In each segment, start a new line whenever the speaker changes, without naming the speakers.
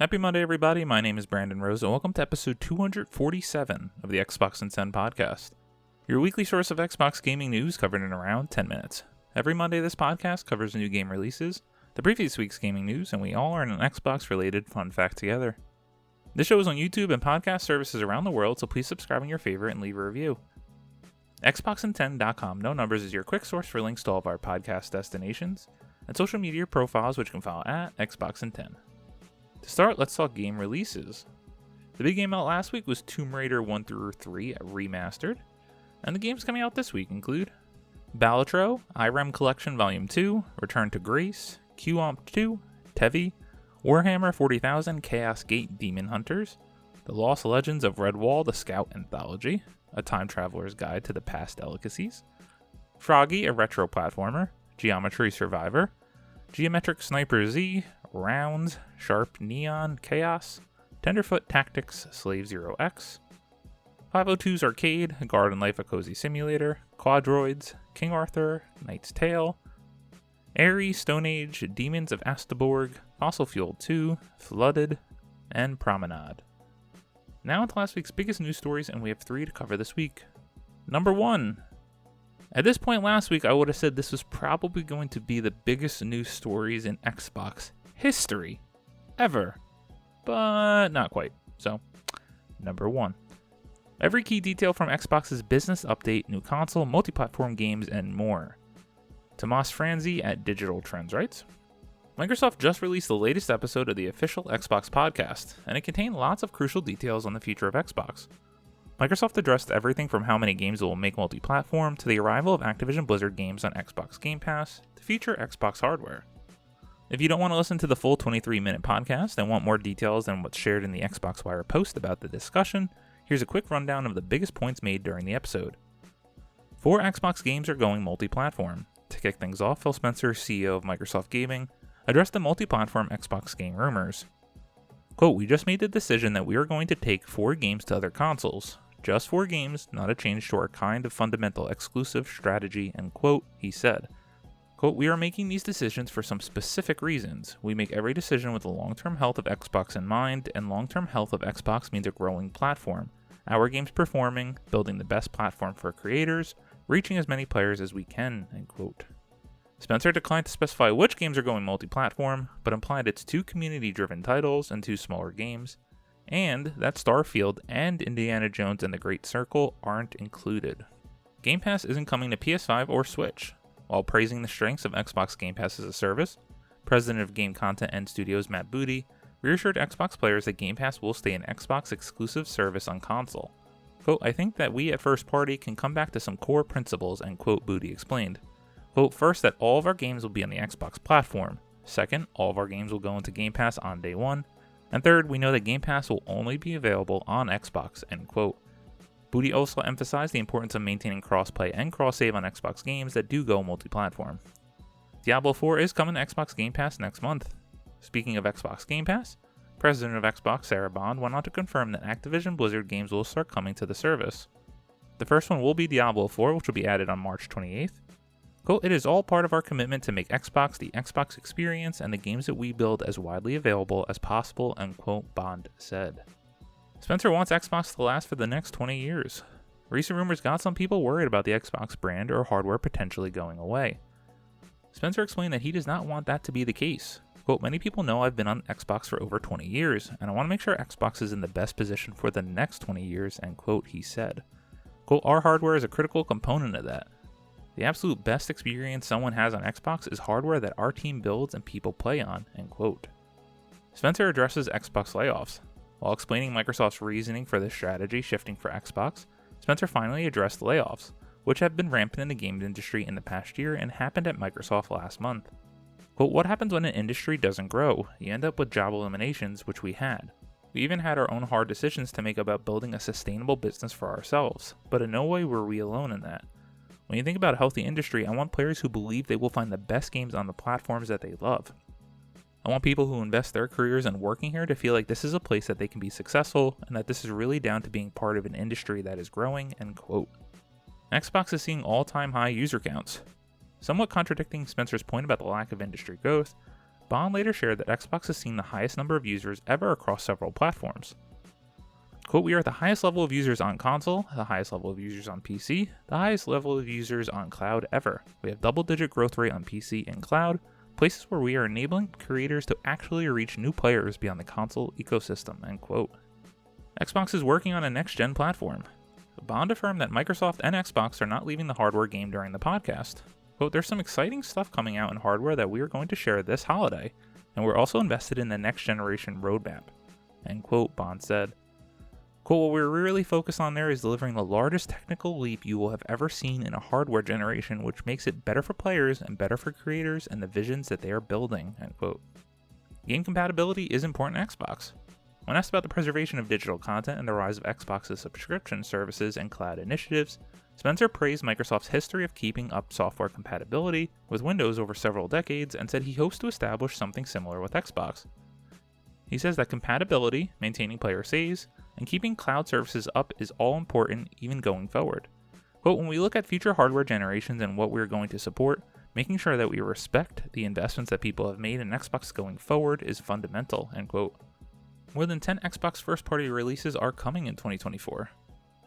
Happy Monday, everybody. My name is Brandon Rose, and welcome to episode 247 of the Xbox in 10 podcast, your weekly source of Xbox gaming news covered in around 10 minutes. Every Monday, this podcast covers new game releases, the previous week's gaming news, and we all learn an Xbox-related fun fact together. This show is on YouTube and podcast services around the world, so please subscribe on your favorite and leave a review. Xboxin10.com, no numbers, is your quick source for links to all of our podcast destinations and social media profiles, which you can follow at Xboxin10. To start, let's talk game releases. The big game out last week was Tomb Raider 1-3 Remastered, and the games coming out this week include Balatro, Irem Collection Volume 2, Return to Grace, QWOMP 2, Tevi, Warhammer 40,000 Chaos Gate Demon Hunters, The Lost Legends of Redwall, the Scout Anthology, A Time Traveler's Guide to the Past Delicacies, Froggy, a retro platformer, Geometry Survivor, Geometric Sniper Z, Rounds, Sharp Neon Chaos, Tenderfoot Tactics Slave Zero X, 502's Arcade, Garden Life a Cozy Simulator, Quadroids, King Arthur, Knight's Tale, Airy, Stone Age, Demons of Astaborg, Fossil Fuel 2, Flooded, and Promenade. Now into last week's biggest news stories, and we have 3 to cover this week. Number 1. At this point last week, I would have said this was probably going to be the biggest news stories in Xbox history ever, but not quite. So, number 1. Every key detail from Xbox's business update, new console, multi-platform games, and more. Tomas Franzi at Digital Trends writes, Microsoft just released the latest episode of the official Xbox podcast, and it contained lots of crucial details on the future of Xbox. Microsoft addressed everything from how many games it will make multi-platform to the arrival of Activision Blizzard games on Xbox Game Pass to future Xbox hardware. If you don't want to listen to the full 23-minute podcast and want more details than what's shared in the Xbox Wire post about the discussion, here's a quick rundown of the biggest points made during the episode. 4 Xbox games are going multi-platform. To kick things off, Phil Spencer, CEO of Microsoft Gaming, addressed the multi-platform Xbox game rumors. Quote, "We just made the decision that we are going to take 4 games to other consoles. Just 4 games, not a change to our kind of fundamental exclusive strategy," end quote, he said. Quote, "We are making these decisions for some specific reasons. We make every decision with the long-term health of Xbox in mind, and long-term health of Xbox means a growing platform, our games performing, building the best platform for creators, reaching as many players as we can," end quote. Spencer declined to specify which games are going multi-platform, but implied it's 2 community-driven titles and 2 smaller games, and that Starfield and Indiana Jones and the Great Circle aren't included. Game Pass isn't coming to PS5 or Switch. While praising the strengths of Xbox Game Pass as a service, President of Game Content and Studios Matt Booty reassured Xbox players that Game Pass will stay an Xbox exclusive service on console. Quote, "I think that we at First Party can come back to some core principles," end quote, Booty explained. Quote, "First, that all of our games will be on the Xbox platform. Second, all of our games will go into Game Pass on day 1. And third, we know that Game Pass will only be available on Xbox," end quote. Booty also emphasized the importance of maintaining crossplay and cross-save on Xbox games that do go multi-platform. Diablo 4 is coming to Xbox Game Pass next month. Speaking of Xbox Game Pass, President of Xbox Sarah Bond went on to confirm that Activision Blizzard games will start coming to the service. The first one will be Diablo 4, which will be added on March 28th. Quote, "It is all part of our commitment to make Xbox the Xbox experience and the games that we build as widely available as possible," end quote, Bond said. Spencer wants Xbox to last for the next 20 years. Recent rumors got some people worried about the Xbox brand or hardware potentially going away. Spencer explained that he does not want that to be the case. Quote, "Many people know I've been on Xbox for over 20 years, and I want to make sure Xbox is in the best position for the next 20 years, end quote, he said. Quote, "Our hardware is a critical component of that. The absolute best experience someone has on Xbox is hardware that our team builds and people play on," end quote. Spencer addresses Xbox layoffs. While explaining Microsoft's reasoning for this strategy shifting for Xbox, Spencer finally addressed the layoffs, which have been rampant in the game industry in the past year and happened at Microsoft last month. Quote, "What happens when an industry doesn't grow? You end up with job eliminations, which we had. We even had our own hard decisions to make about building a sustainable business for ourselves, but in no way were we alone in that. When you think about a healthy industry, I want players who believe they will find the best games on the platforms that they love. I want people who invest their careers in working here to feel like this is a place that they can be successful and that this is really down to being part of an industry that is growing," end quote. Xbox is seeing all-time high user counts. Somewhat contradicting Spencer's point about the lack of industry growth, Bond later shared that Xbox has seen the highest number of users ever across several platforms. Quote, "We are at the highest level of users on console, the highest level of users on PC, the highest level of users on cloud ever. We have double-digit growth rate on PC and cloud, places where we are enabling creators to actually reach new players beyond the console ecosystem," end quote. Xbox is working on a next-gen platform. Bond affirmed that Microsoft and Xbox are not leaving the hardware game during the podcast. Quote, "There's some exciting stuff coming out in hardware that we are going to share this holiday, and we're also invested in the next-generation roadmap," end quote, Bond said. Quote, "What we're really focused on there is delivering the largest technical leap you will have ever seen in a hardware generation, which makes it better for players and better for creators and the visions that they are building," end quote. Game compatibility is important to Xbox. When asked about the preservation of digital content and the rise of Xbox's subscription services and cloud initiatives, Spencer praised Microsoft's history of keeping up software compatibility with Windows over several decades and said he hopes to establish something similar with Xbox. He says that compatibility, maintaining player saves, and keeping cloud services up is all important even going forward. Quote, "When we look at future hardware generations and what we're going to support, making sure that we respect the investments that people have made in Xbox going forward is fundamental," end quote. More than 10 Xbox first-party releases are coming in 2024.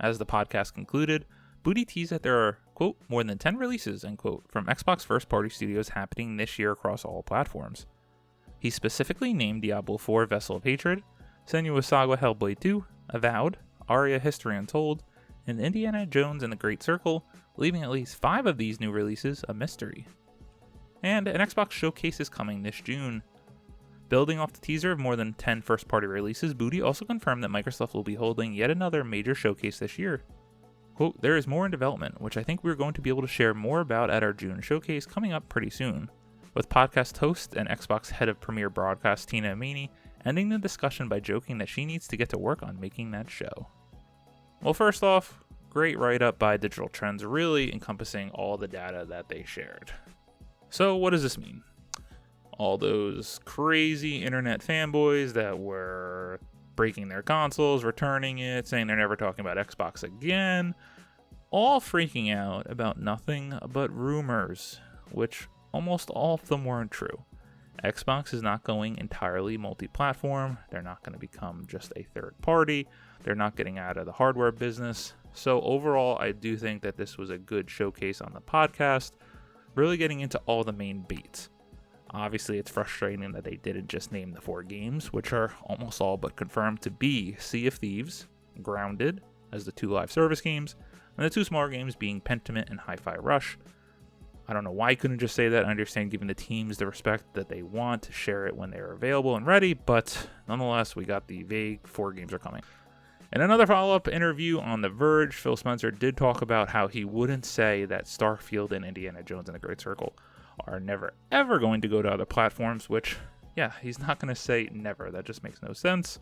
As the podcast concluded, Booty teased that there are, quote, "more than 10 releases," end quote, from Xbox first-party studios happening this year across all platforms. He specifically named Diablo 4 Vessel of Hatred, Senua's Saga Hellblade 2, Avowed, Aria History Untold, and Indiana Jones and the Great Circle, leaving at least 5 of these new releases a mystery. And an Xbox showcase is coming this June. Building off the teaser of more than 10 first-party releases, Booty also confirmed that Microsoft will be holding yet another major showcase this year. Quote, "There is more in development, which I think we're going to be able to share more about at our June showcase coming up pretty soon," with podcast host and Xbox head of Premier Broadcast Tina Amini ending the discussion by joking that she needs to get to work on making that show. Well, first off, great write-up by Digital Trends, really encompassing all the data that they shared. So what does this mean? All those crazy internet fanboys that were breaking their consoles, returning it, saying they're never talking about Xbox again, all freaking out about nothing but rumors, which almost all of them weren't true. Xbox is not going entirely multi-platform. They're not going to become just a third party. They're not getting out of the hardware business. So overall, I do think that this was a good showcase on the podcast, really getting into all the main beats. Obviously, it's frustrating that they didn't just name the 4 games, which are almost all but confirmed to be Sea of Thieves, Grounded, as the 2 live service games, and the 2 smaller games being Pentiment and Hi-Fi Rush. I don't know why I couldn't just say that. I understand giving the teams the respect that they want to share it when they are available and ready, but nonetheless, we got the vague 4 games are coming. In another follow-up interview on The Verge, Phil Spencer did talk about how he wouldn't say that Starfield and Indiana Jones and the Great Circle are never ever going to go to other platforms, which, yeah, he's not going to say never. That just makes no sense.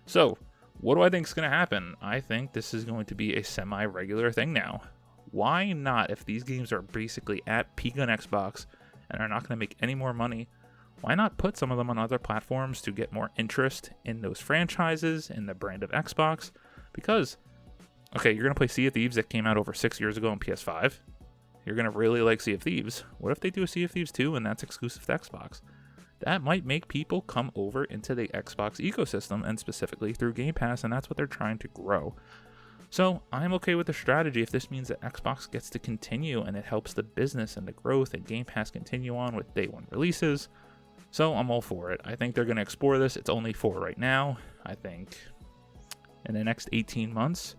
So, what do I think is going to happen? I think this is going to be a semi-regular thing now. Why not, if these games are basically at peak on Xbox and are not going to make any more money, why not put some of them on other platforms to get more interest in those franchises, in the brand of Xbox? Because, okay, you're going to play Sea of Thieves that came out over 6 years ago on PS5. You're going to really like Sea of Thieves. What if they do a Sea of Thieves 2 and that's exclusive to Xbox? That might make people come over into the Xbox ecosystem, and specifically through Game Pass, and that's what they're trying to grow. So I'm okay with the strategy if this means that Xbox gets to continue and it helps the business and the growth and Game Pass continue on with day 1 releases. So I'm all for it. I think they're going to explore this. It's only 4 right now. I think in the next 18 months,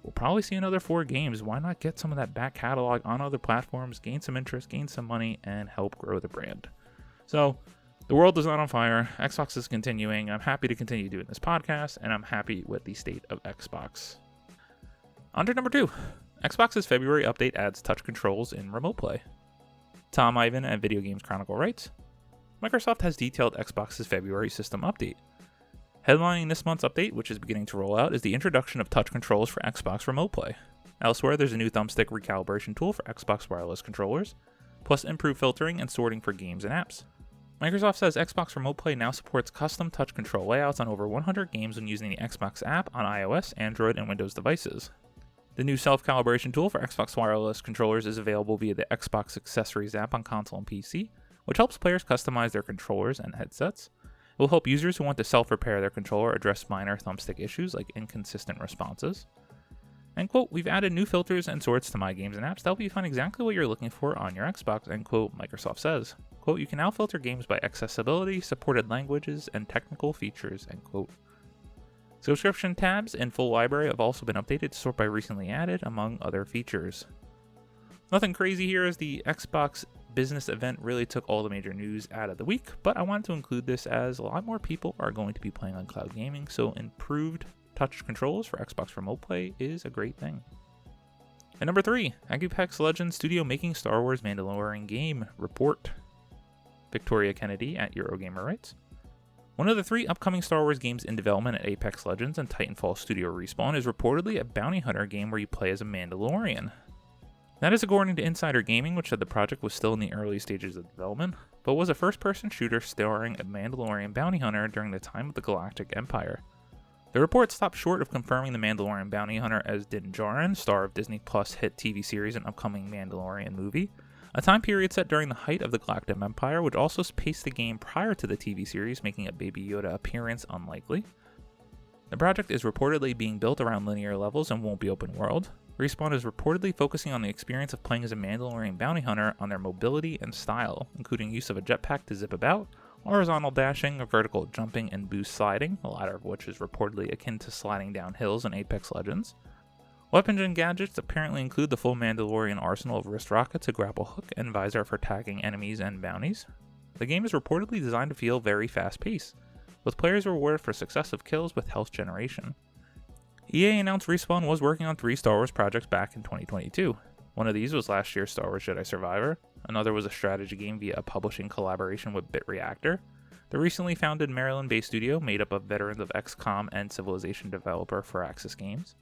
we'll probably see another 4 games. Why not get some of that back catalog on other platforms, gain some interest, gain some money, and help grow the brand? So the world is not on fire. Xbox is continuing. I'm happy to continue doing this podcast, and I'm happy with the state of Xbox. On to number 2. Xbox's February update adds touch controls in Remote Play. Tom Ivan at Video Games Chronicle writes, Microsoft has detailed Xbox's February system update. Headlining this month's update, which is beginning to roll out, is the introduction of touch controls for Xbox Remote Play. Elsewhere, there's a new thumbstick recalibration tool for Xbox wireless controllers, plus improved filtering and sorting for games and apps. Microsoft says Xbox Remote Play now supports custom touch control layouts on over 100 games when using the Xbox app on iOS, Android, and Windows devices. The new self-calibration tool for Xbox wireless controllers is available via the Xbox Accessories app on console and PC, which helps players customize their controllers and headsets. It will help users who want to self-repair their controller address minor thumbstick issues like inconsistent responses. And quote, we've added new filters and sorts to My Games and Apps to help you find exactly what you're looking for on your Xbox, end quote, Microsoft says. Quote, you can now filter games by accessibility, supported languages, and technical features, end quote. Subscription tabs and full library have also been updated to sort by recently added, among other features. Nothing crazy here as the Xbox business event really took all the major news out of the week, but I wanted to include this as a lot more people are going to be playing on cloud gaming, so improved touch controls for Xbox Remote Play is a great thing. And number 3, Apex Legends Studio making Star Wars Mandalorian game report. Victoria Kennedy at Eurogamer writes, one of the 3 upcoming Star Wars games in development at Apex Legends and Titanfall Studio Respawn is reportedly a bounty hunter game where you play as a Mandalorian. That is according to Insider Gaming, which said the project was still in the early stages of development, but was a first-person shooter starring a Mandalorian bounty hunter during the time of the Galactic Empire. The report stopped short of confirming the Mandalorian bounty hunter as Din Djarin, star of Disney Plus hit TV series and upcoming Mandalorian movie, a time period set during the height of the Galactic Empire, which also paced the game prior to the TV series, making a Baby Yoda appearance unlikely. The project is reportedly being built around linear levels and won't be open world. Respawn is reportedly focusing on the experience of playing as a Mandalorian bounty hunter on their mobility and style, including use of a jetpack to zip about, horizontal dashing, vertical jumping, and boost sliding, the latter of which is reportedly akin to sliding down hills in Apex Legends. Weapons and gadgets apparently include the full Mandalorian arsenal of wrist rockets, a grapple hook, and visor for tagging enemies and bounties. The game is reportedly designed to feel very fast-paced, with players rewarded for successive kills with health generation. EA announced Respawn was working on 3 Star Wars projects back in 2022. One of these was last year's Star Wars Jedi Survivor, another was a strategy game via a publishing collaboration with BitReactor, the recently founded Maryland-based studio made up of veterans of XCOM and Civilization developer Firaxis Games.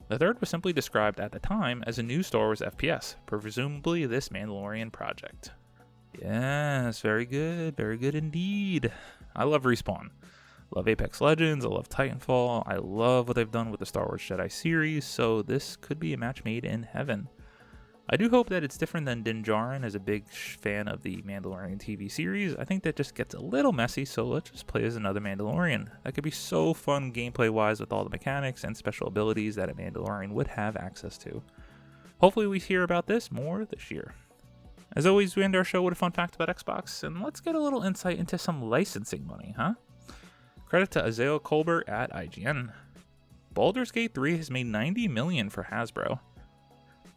The third was simply described at the time as a new Star Wars FPS, presumably this Mandalorian project. Yes, very good indeed. I love Respawn. Love Apex Legends, I love Titanfall, I love what they've done with the Star Wars Jedi series, so this could be a match made in heaven. I do hope that it's different than Din Djarin, as a big fan of the Mandalorian TV series. I think that just gets a little messy, so let's just play as another Mandalorian. That could be so fun gameplay-wise with all the mechanics and special abilities that a Mandalorian would have access to. Hopefully we hear about this more this year. As always, we end our show with a fun fact about Xbox, and let's get a little insight into some licensing money, huh? Credit to Azael Colbert at IGN. Baldur's Gate 3 has made $90 million for Hasbro.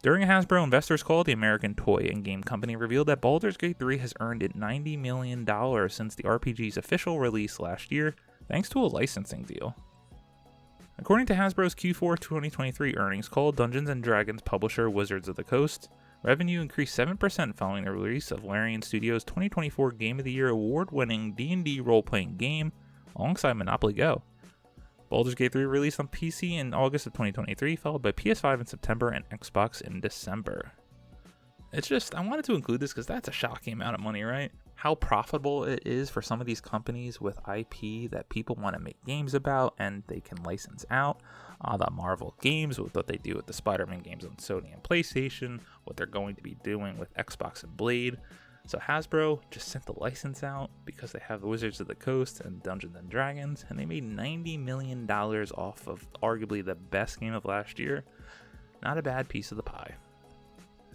During a Hasbro investors call, the American toy and game company revealed that Baldur's Gate 3 has earned it $90 million since the RPG's official release last year, thanks to a licensing deal. According to Hasbro's Q4 2023 earnings call, Dungeons & Dragons publisher Wizards of the Coast, revenue increased 7% following the release of Larian Studios' 2024 Game of the Year award-winning D&D role-playing game alongside Monopoly Go. Baldur's Gate 3 released on PC in August of 2023, followed by PS5 in September and Xbox in December. It's just, I wanted to include this because that's a shocking amount of money, right? How profitable it is for some of these companies with IP that people want to make games about and they can license out. The Marvel games, with what they do with the Spider-Man games on Sony and PlayStation, what they're going to be doing with Xbox and Blade. So Hasbro just sent the license out because they have Wizards of the Coast and Dungeons & Dragons, and they made $90 million off of arguably the best game of last year. Not a bad piece of the pie.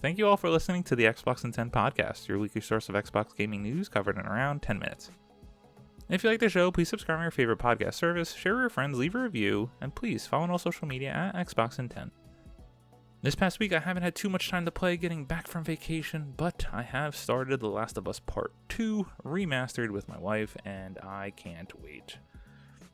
Thank you all for listening to the Xbox in 10 podcast, your weekly source of Xbox gaming news covered in around 10 minutes. If you like the show, please subscribe to your favorite podcast service, share with your friends, leave a review, and please follow on all social media at Xbox in 10. This past week, I haven't had too much time to play getting back from vacation, but I have started The Last of Us Part 2 remastered with my wife, and I can't wait.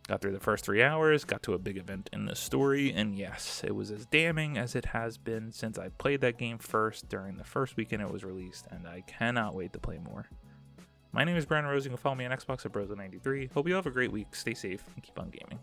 Got through the first 3 hours, got to a big event in the story, and yes, it was as damning as it has been since I played that game first during the first weekend it was released, and I cannot wait to play more. My name is Brandon Rose. You can follow me on Xbox at Brozo93. Hope you have a great week, stay safe, and keep on gaming.